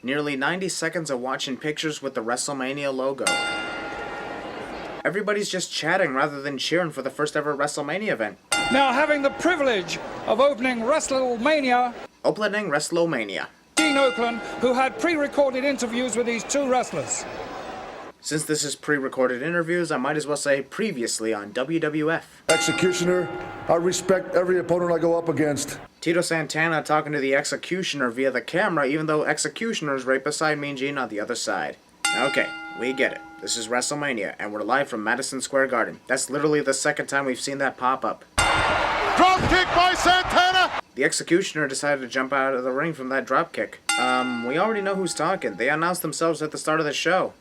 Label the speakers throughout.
Speaker 1: Nearly 90 seconds of watching pictures with the WrestleMania logo. Everybody's just chatting rather than cheering for the first ever WrestleMania event.
Speaker 2: Now having the privilege of opening WrestleMania, Gene Oakland, who had pre-recorded interviews with these two wrestlers.
Speaker 1: Since this is pre-recorded interviews, I might as well say previously on WWF.
Speaker 3: Executioner, I respect every opponent I go up against.
Speaker 1: Tito Santana talking to the Executioner via the camera, even though Executioner is right beside Mean Gene on the other side. Okay, we get it. This is WrestleMania, and we're live from Madison Square Garden. That's literally the second time we've seen that pop up.
Speaker 4: Drop kick by Santana!
Speaker 1: The Executioner decided to jump out of the ring from that drop kick. We already know who's talking. They announced themselves at the start of the show.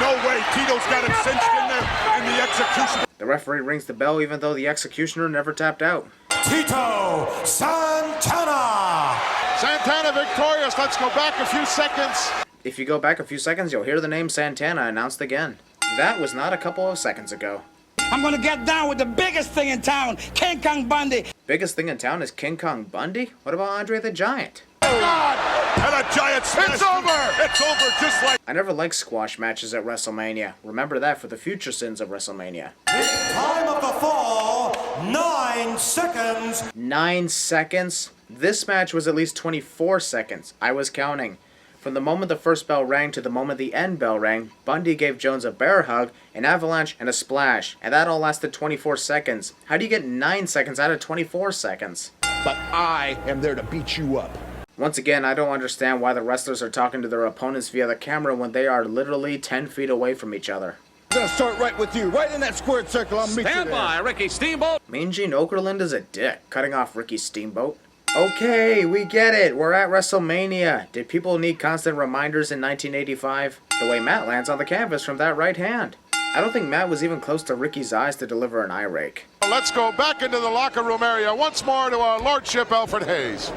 Speaker 4: No way, Tito's got him cinched in there, and the Executioner.
Speaker 1: The referee rings the bell even though the Executioner never tapped out.
Speaker 5: Tito Santana!
Speaker 4: Santana victorious, let's go back a few seconds.
Speaker 1: If you go back a few seconds, you'll hear the name Santana announced again. That was not a couple of seconds ago.
Speaker 6: I'm gonna get down with the biggest thing in town, King Kong Bundy.
Speaker 1: Biggest thing in town is King Kong Bundy? What about Andre the Giant?
Speaker 4: Oh God! And a giant smash. It's over! It's over just like...
Speaker 1: I never liked squash matches at WrestleMania. Remember that for the future sins of WrestleMania.
Speaker 5: Time of the fall, 9 seconds.
Speaker 1: 9 seconds? This match was at least 24 seconds. I was counting. From the moment the first bell rang to the moment the end bell rang, Bundy gave Jones a bear hug, an avalanche, and a splash. And that all lasted 24 seconds. How do you get 9 seconds out of 24 seconds?
Speaker 4: But I am there to beat you up.
Speaker 1: Once again, I don't understand why the wrestlers are talking to their opponents via the camera when they are literally 10 feet away from each other.
Speaker 4: I'm gonna start right with you, right in that squared circle. I'll meet you there.
Speaker 7: Stand by, Ricky Steamboat.
Speaker 1: Mean Gene Okerlund is a dick, cutting off Ricky Steamboat. Okay, we get it. We're at WrestleMania. Did people need constant reminders in 1985? The way Matt lands on the canvas from that right hand. I don't think Matt was even close to Ricky's eyes to deliver an eye rake.
Speaker 4: Let's go back into the locker room area once more to our Lordship Alfred Hayes.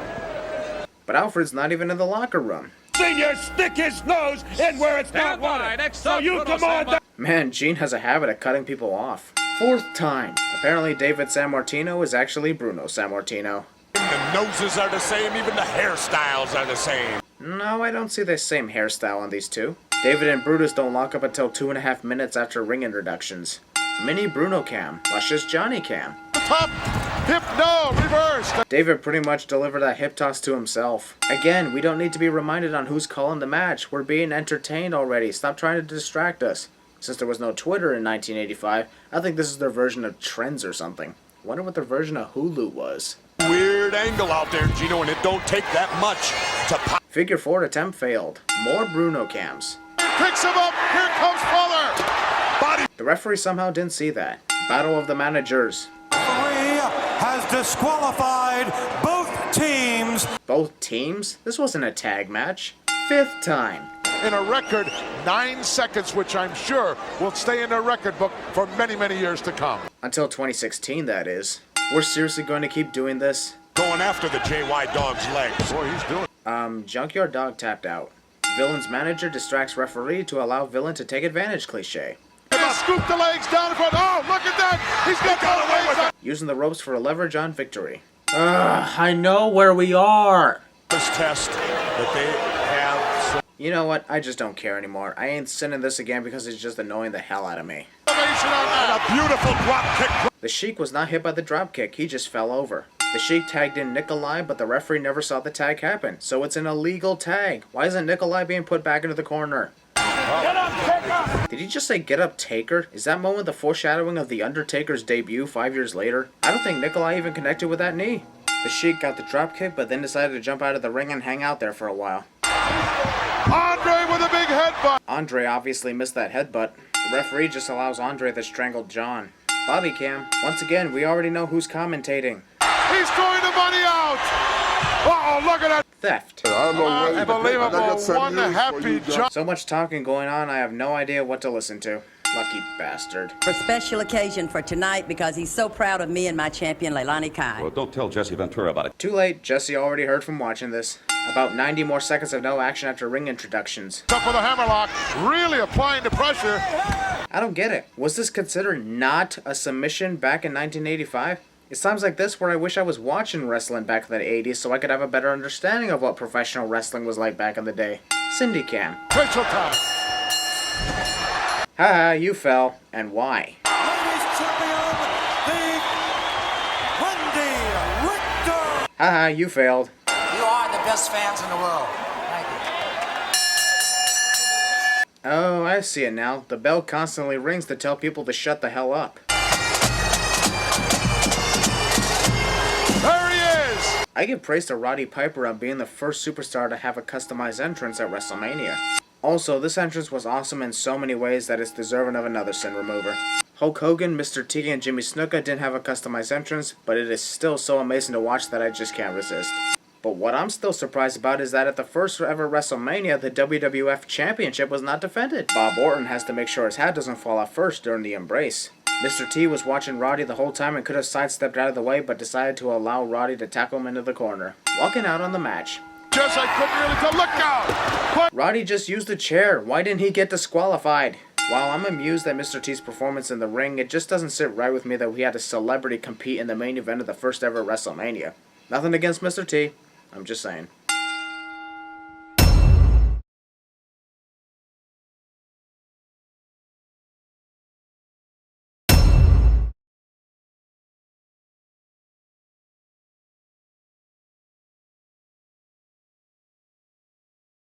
Speaker 1: But Alfred's not even in the locker room.
Speaker 2: Senior, stick his nose in where it's not wanted. So you come on.
Speaker 1: Man, Gene has a habit of cutting people off. 4th time. Apparently David Sammartino is actually Bruno Sammartino.
Speaker 4: The noses are the same, even the hairstyles are the same.
Speaker 1: No, I don't see the same hairstyle on these two. David and Brutus don't lock up until 2.5 minutes after ring introductions. Mini Bruno Cam, luscious Johnny Cam.
Speaker 4: Top, hip, no, reversed.
Speaker 1: David pretty much delivered that hip toss to himself. Again, we don't need to be reminded on who's calling the match. We're being entertained already. Stop trying to distract us. Since there was no Twitter in 1985, I think this is their version of Trends or something. Wonder what their version of Hulu was.
Speaker 4: Weird angle out there, Gino, and it don't take that much to pop.
Speaker 1: Figure 4 attempt failed. More Bruno Cams.
Speaker 4: Picks him up, here comes Fuller. Body.
Speaker 1: The referee somehow didn't see that. Battle of the managers.
Speaker 5: Referee has disqualified both teams.
Speaker 1: Both teams? This wasn't a tag match. 5th time.
Speaker 4: In a record 9 seconds, which I'm sure will stay in the record book for many, many years to come.
Speaker 1: Until 2016, that is. We're seriously going to keep doing this?
Speaker 4: Going after the JY Dog's legs. Boy, he's doing.
Speaker 1: Junkyard Dog tapped out. Villain's manager distracts referee to allow villain to take advantage cliche.
Speaker 4: Scoop the legs down in front. Oh, look at that! He's got the legs with it.
Speaker 1: Using the ropes for a leverage on victory. I know where we are.
Speaker 4: This test that they have.
Speaker 1: You know what? I just don't care anymore. I ain't sending this again because it's just annoying the hell out of me.
Speaker 4: And a beautiful drop kick.
Speaker 1: The Sheik was not hit by the drop kick. He just fell over. The Sheik tagged in Nikolai, but the referee never saw the tag happen. So it's an illegal tag. Why isn't Nikolai being put back into the corner?
Speaker 2: Get up, Taker!
Speaker 1: Did he just say get up, Taker? Is that moment the foreshadowing of The Undertaker's debut 5 years later? I don't think Nikolai even connected with that knee. The Sheik got the drop kick, but then decided to jump out of the ring and hang out there for a while.
Speaker 4: Andre with a big headbutt.
Speaker 1: Andre obviously missed that headbutt. The referee just allows Andre the strangled John. Bobby Cam. Once again, we already know who's commentating.
Speaker 4: He's throwing the money out. Uh-oh, look at that.
Speaker 1: Theft.
Speaker 4: Unbelievable. One happy jump.
Speaker 1: So much talking going on, I have no idea what to listen to. Lucky bastard.
Speaker 8: For special occasion for tonight because he's so proud of me and my champion, Leilani Kai.
Speaker 7: Well, don't tell Jesse Ventura about it.
Speaker 1: Too late. Jesse already heard from watching this. About 90 more seconds of no action after ring introductions.
Speaker 4: Up with a hammerlock, really applying the pressure.
Speaker 1: I don't get it. Was this considered not a submission back in 1985? It's times like this where I wish I was watching wrestling back in the 80s so I could have a better understanding of what professional wrestling was like back in the day. Cindy Cam.
Speaker 4: Rachel time.
Speaker 1: Haha, you fell. And why?
Speaker 5: Ladies champion, the Wendy Richter.
Speaker 1: Haha, you failed.
Speaker 6: You are the best fans in the world. Thank you.
Speaker 1: Oh, I see it now. The bell constantly rings to tell people to shut the hell up.
Speaker 4: There he is.
Speaker 1: I give praise to Roddy Piper on being the first superstar to have a customized entrance at WrestleMania. Also, this entrance was awesome in so many ways that it's deserving of another sin remover. Hulk Hogan, Mr. T, and Jimmy Snuka didn't have a customized entrance, but it is still so amazing to watch that I just can't resist. But what I'm still surprised about is that at the first ever WrestleMania, the WWF Championship was not defended. Bob Orton has to make sure his hat doesn't fall off first during the embrace. Mr. T was watching Roddy the whole time and could have sidestepped out of the way, but decided to allow Roddy to tackle him into the corner, walking out on the match.
Speaker 4: Just I couldn't really tell. Look out.
Speaker 1: Roddy just used a chair. Why didn't he get disqualified? While I'm amused at Mr. T's performance in the ring, it just doesn't sit right with me that we had a celebrity compete in the main event of the first ever WrestleMania. Nothing against Mr. T. I'm just saying.